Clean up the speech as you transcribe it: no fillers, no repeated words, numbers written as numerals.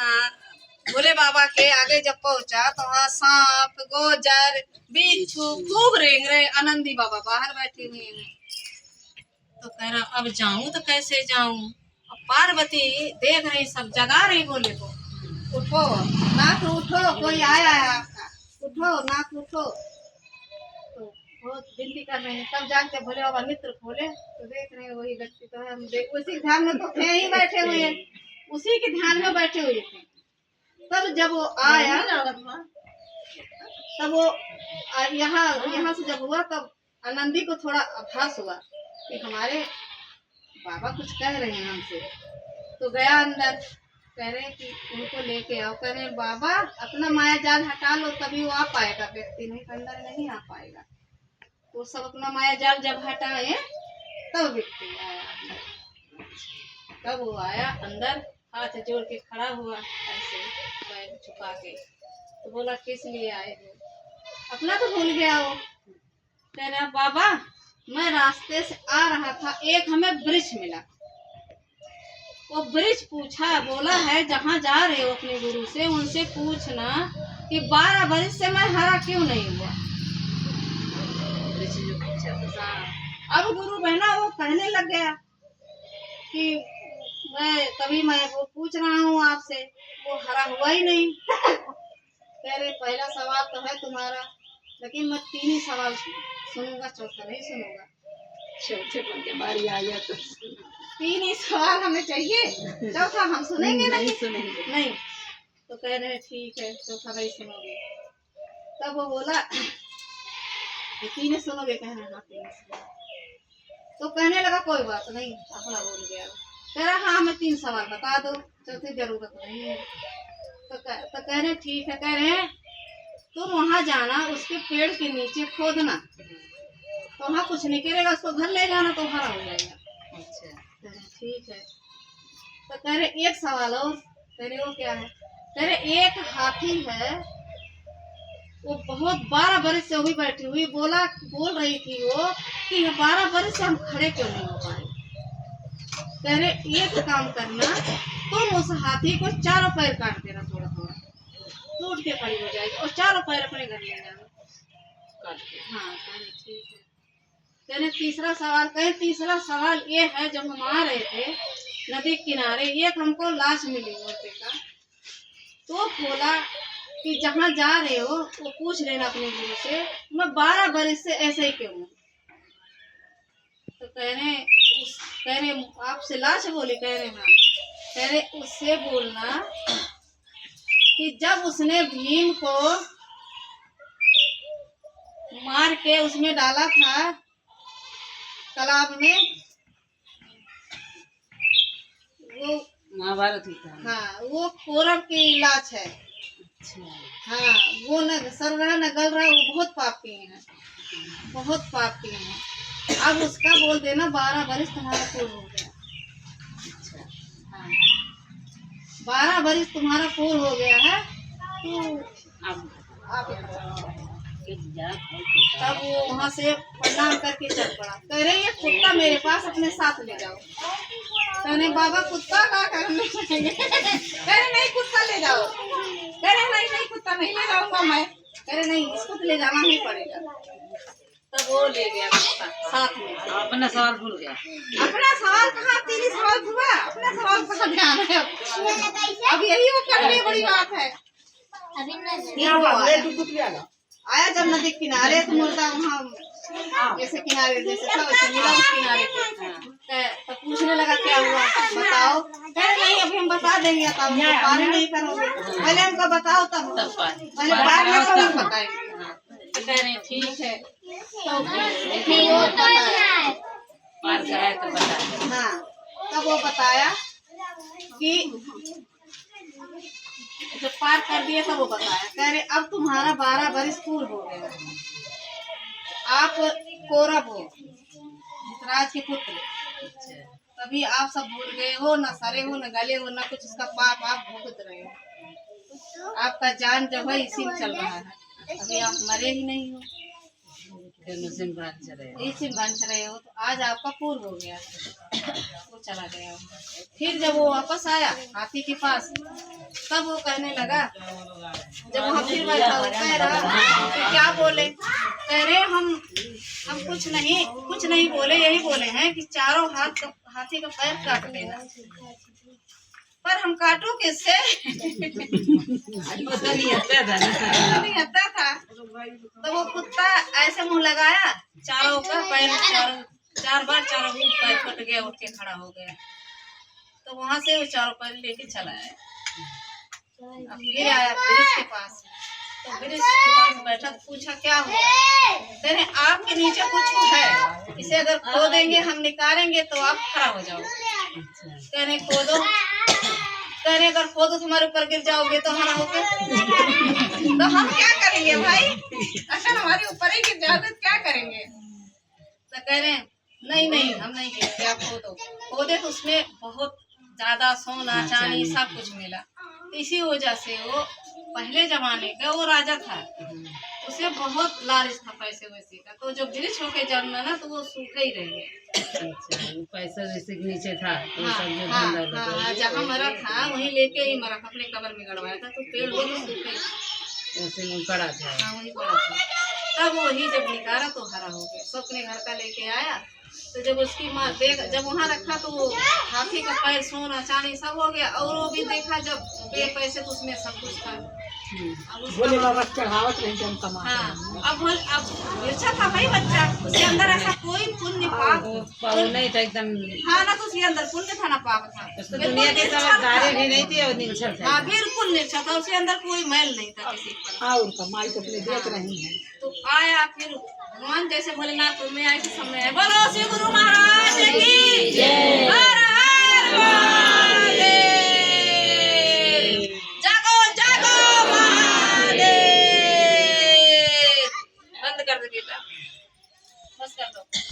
हाँ, भोले बाबा के आगे जब पहुंचा तो वहाँ सांप गोजर बिच्छू खूब रेंग रहे। आनंदी बाबा बाहर बैठे हुए हैं। तो कह रहा अब जाऊं तो कैसे जाऊं। अब पार्वती देख रही, सब जगा रही भोले को, उठो नाथ उठो, कोई आया है आपका, उठो नाथ उठो। तो बहुत विनती कर रहे हैं। तब जाके भोले बाबा नेत्र खोले तो देख रहे हैं वही व्यक्ति तो है। हम देख उसी ध्यान में तो थे ही बैठे हुए, उसी के ध्यान में बैठे हुए थे। तब जब वो आया, तब वो यहाँ से जब हुआ तब आनंदी को थोड़ा आभास हुआ कि हमारे बाबा कुछ कह रहे हैं हमसे। तो गया अंदर, कह रहे कि उनको लेके आओ। कह रहे बाबा अपना माया जाल हटा लो तभी वो आ पाएगा, व्यक्ति नहीं तो अंदर नहीं आ पाएगा। तो सब अपना माया जाल जब हटाए तब व्यक्ति आया। तब वो आया अंदर, हाथ जोड़ के खड़ा हुआ ऐसे पैर छुपा के। तो बोला किस लिए आए हो? अपना तो भूल गया वो। कह रहा बाबा मैं रास्ते से आ रहा था, एक हमें वृक्ष मिला। वो वृक्ष पूछा, बोला है जहाँ जा रहे हो अपने गुरु से उनसे पूछना कि 12 वर्ष से मैं हरा क्यों नहीं हुआ। अब गुरु बहना वो कहने लग गया कि मैं वो पूछ रहा हूँ आपसे, वो हरा हुआ ही नहीं। कह रहे पहला सवाल तो है तुम्हारा, लेकिन मैं 3 ही सवाल सुनूंगा, चौथा नहीं सुनूंगा। चौथे पर बारी आया तो 3 ही सवाल हमें चाहिए, चौथा हम सुनेंगे नहीं सुनेंगे नहीं। तो कह रहे ठीक है चौथा नहीं सुनोगे। तब वो बोला 3 सुनोगे? कह रहे हाँ 3 सुनोगे। तो कहने लगा कोई बात नहीं, अपना बोल गया। कह रहा हाँ हमें 3 सवाल बता दो, चौथी जरूरत नहीं है। तो कह रहे ठीक है। कह रहे तुम वहां जाना, उसके पेड़ के नीचे खोदना, तो वहाँ कुछ निकलेगा, उसको घर ले जाना तो हरा हो जाएगा। अच्छा ठीक है। तो कह रहे एक सवाल और। कह रहे वो क्या है? कह रहे एक हाथी है, वो बहुत 12 बरस से वही बैठी हुई, बोल रही थी वो कि 12 बरस से हम खड़े क्यों नहीं हो पाए। कह रहे एक काम करना, तुम उस हाथी को 4 पैर काट देना, थोड़ा थोड़ा टूट के खड़ी हो जाएगी, और 4 पैर अपने घर ले जाना काट के। हाँ कह रहे ठीक है। कह रहे तीसरा सवाल। कहे तीसरा सवाल ये है, जब हम आ रहे थे नदी किनारे, एक हमको लाश मिली मोटे का, तो बोला कि जहाँ जा रहे हो वो पूछ लेना अपने गुरु से, मैं 12 बरस से ऐसे ही क्यों हूँ। तो कह रहे आपसे लाश बोली? कह रहे हाँ। कह रहे उससे बोलना कि जब उसने भीम को मार के उसमें डाला था तालाब में, वो महाभारत ही था। हाँ वो कौरव की लाश है। हाँ वो न सर रहा न गल रहा, वो बहुत पापी है, बहुत पापी है। अब उसका बोल देना 12 बरस तुम्हारा पूर्ण हो गया। हाँ 12 बरस तुम्हारा पूर्ण हो गया है, तो आप तब वो वहाँ से प्रणाम करके चल पड़ा। कह रहे ये कुत्ता मेरे पास अपने साथ ले जाओ। कह रहे बाबा कुत्ता का करने चाहिए। कह रहे नहीं कुत्ता ले जाओ। कह रहे नहीं कुत्ता नहीं ले जाऊंगा मैं। कह रहे नहीं इसको तो ले जाना ही पड़ेगा। तब वो ले गया कुत्ता साथ में। अपना सवाल भूल गया। अपना सवाल कहाँ? 3 सवाल हुआ, अपना सवाल कहाँ ध्यान है अब यही वो करने बड़ी बात है। आया जब नदी किनारे तो मुर्दा वहाँ जैसे किनारे जैसे था वैसे मिला उस किनारे पे। तो पूछने लगा क्या हुआ बताओ। कह नहीं अभी हम बता देंगे, तब पानी नहीं करोगे, पहले हमको बताओ तब पहले बाद में तो हम बताएंगे। कह रहे ठीक है। तो फिर वो हाँ तब वो बताया कि जब पार कर दिया तब वो बताया। कह रहे अब तुम्हारा 12 बरस पूर्ण हो गया, आप कौरव हो, धृतराज के पुत्र, तभी आप सब भूल गए हो, न सरे हो न गले हो, न कुछ उसका पाप आप भुगत रहे हो। आपका जान जो है इसी में चल रहा है, अभी आप मरे ही नहीं हो। इसी में बंच रहे हो, तो आज आपका पूर्ण हो गया, वो चला गया। फिर जब वो वापस आया हाथी के पास, तब वो कहने लगा, जब वहाँ फिर बैठा वो कह रहा कि क्या बोले, कह रहे हम कुछ नहीं बोले, यही बोले हैं कि चारों हाथ हाथी का पैर काट देना, पर हम काटू किससे? पता नहीं आता था। तो वो कुत्ता ऐसे मुंह लगाया, चारों का पैर चार बार चारों पैर फट गया, उठ के खड़ा हो गया। तो वहां से वो चारों पैर लेके चला आया। अब फिर आया ब्रिज के पास, तो ब्रिज के पास बैठा, पूछा क्या हुआ? कहने आपके नीचे कुछ है, इसे अगर खो देंगे, हम निकालेंगे तो आप खड़ा हो जाओगे। कहने खोदो, कहने अगर खोदो तुम्हारे ऊपर गिर जाओगे तो हम होगे, तो हम क्या करेंगे भाई? अगर हमारे ऊपर ही गिर जाओगे तो क्या करेंगे? तो कह रहे नहीं हम नहीं गिरते, आप खोदे तो उसमें बहुत ज्यादा सोना चांदी सब कुछ मिला। तो इसी वजह से वो पहले जमाने का वो राजा था, उसे बहुत लालच था पैसे वैसे का, तो जो ब्रिज होके जन्मा ना, तो वो सूखे ही रह गए। पैसा जैसे नीचे था, जहाँ मरा था वहीं लेके ही मरा, अपने कब्र में गड़वाया था, तो पेड़ वो सूखे पड़ा था। हाँ वही पड़ा था। तब वही जब निकाला तो हरा हो गया, सब अपने घर का लेके आया। तो जब उसकी माँ जब वहाँ रखा, तो वो हाथी का पैर सोना चांदी सब हो गया, और वो भी देखा जब पैसे तो उसमें सब कुछ था। बोले बाबा चढ़ावत नहीं जम कमा। हाँ, अब अच्छा था भाई बच्चा, उसके अंदर ऐसा कोई पुण्य पाप नहीं था एकदम। हाँ ना, तो उसके अंदर पुण्य था ना पाप था, उसको दुनिया की समझदारी भी नहीं थी और निर्छल था। हाँ बिल्कुल निर्छल था, उसके अंदर कोई मैल नहीं था किसी पर। हाँ, उनका माई तो अपने देख रही है। तो आया फिर भगवान जैसे भोलेनाथ में आए थे समय, बोलो श्री गुरु महाराज की जय। हर हर महादेव, जागो जागो महादेव। बंद कर दो बेटा, बस कर दो।